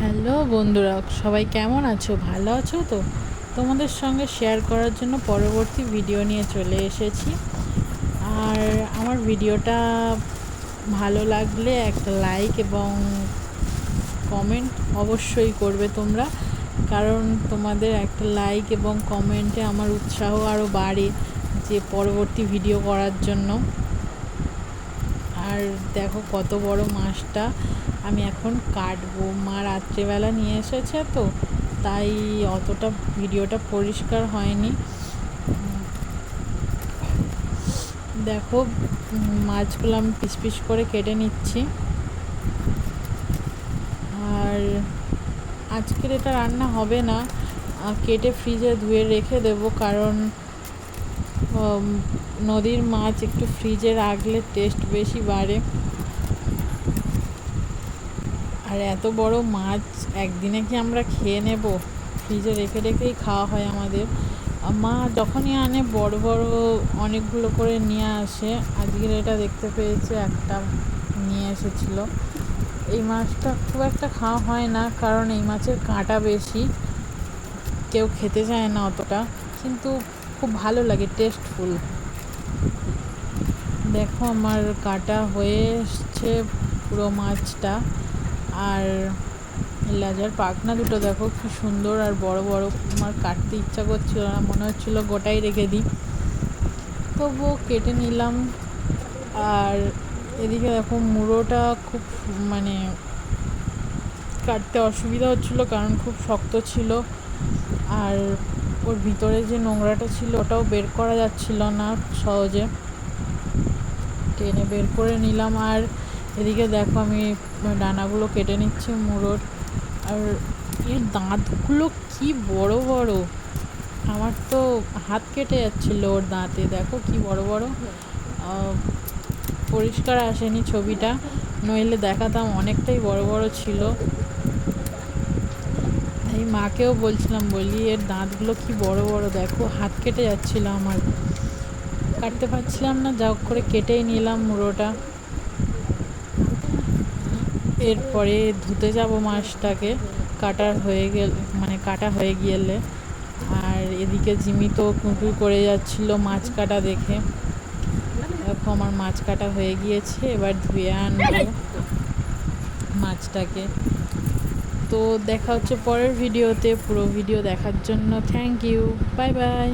Hello বন্ধুরা, সবাই কেমন আছো? ভালো আছো তো? তোমাদের সঙ্গে শেয়ার করার জন্য পরবর্তী ভিডিও নিয়ে চলে এসেছি। আর আমার ভিডিওটা ভালো লাগলে একটা লাইক এবং কমেন্ট অবশ্যই করবে তোমরা, কারণ তোমাদের একটা লাইক এবং কমেন্টে আমার উৎসাহ আরও বাড়ে যে পরবর্তী ভিডিও করার জন্য। আর দেখো কত বড় মাছটা আমি এখন কাটবো। মা রাত্রেবেলা নিয়ে এসেছে তো, তাই অতটা ভিডিওটা পরিষ্কার হয়নি। দেখো মাছগুলো আমি পিস পিস করে কেটে নিচ্ছি। আর আজকের এটা রান্না হবে না, কেটে ফ্রিজে ধুয়ে রেখে দেবো, কারণ নদীর মাছ একটু ফ্রিজে রাখলে টেস্ট বেশি বাড়ে। আর এত বড় মাছ একদিনে কি আমরা খেয়ে নেব? ফ্রিজে রেখে রেখেই খাওয়া হয় আমাদের। মা যখনই আনে বড় বড় অনেকগুলো করে নিয়ে আসে। আজকের এটা দেখতে পেয়েছে, একটা নিয়ে এসেছিল। এই মাছটা খুব একটা খাওয়া হয় না, কারণ এই মাছের কাঁটা বেশি, কেউ খেতে চায় না অতটা, কিন্তু খুব ভালো লাগে, টেস্টফুল। দেখো আমার কাটা হয়ে এসছে পুরো মাছটা। আর লেজার পাখনা দুটো দেখো কি সুন্দর আর বড় বড়। আমার কাটতে ইচ্ছা করছিল না, মনে হচ্ছিল গোটাই রেখে দিই, তবুও কেটে নিলাম। আর এদিকে দেখো মুড়োটা খুব কাটতে অসুবিধা হচ্ছিল, কারণ খুব শক্ত ছিল। আর ওর ভিতরে যে নোংরাটা ছিল ওটাও বের করা যাচ্ছিল না সহজে, টেনে বের করে নিলাম। আর এদিকে দেখো আমি ডানাগুলো কেটে নিচ্ছি মুড়োর। আর এর দাঁতগুলো কি বড় বড়, আমার তো হাত কেটে যাচ্ছিল ওর দাঁতে। দেখো কি বড় বড়। পরিষ্কার আসেনি ছবিটা, নইলে দেখাতাম, অনেকটাই বড় বড় ছিল। এই মাকেও বলছিলাম, বলি এর দাঁতগুলো কি বড় বড়, দেখো হাত কেটে যাচ্ছিল আমার, কাটতে পারছিলাম না, যা করে কেটেই নিলাম মুড়োটা। এরপরে ধুতে যাব মাছটাকে, কাটা হয়ে গেলে। আর এদিকে জিমি তো কুঁকুর করে যাচ্ছিল মাছ কাটা দেখে। দেখো আমার মাছ কাটা হয়ে গিয়েছে, এবার ধুয়ে আনবো মাছটাকে। তো দেখা হচ্ছে পরের ভিডিওতে। পুরো ভিডিও দেখার জন্য থ্যাংক ইউ, বাই বাই।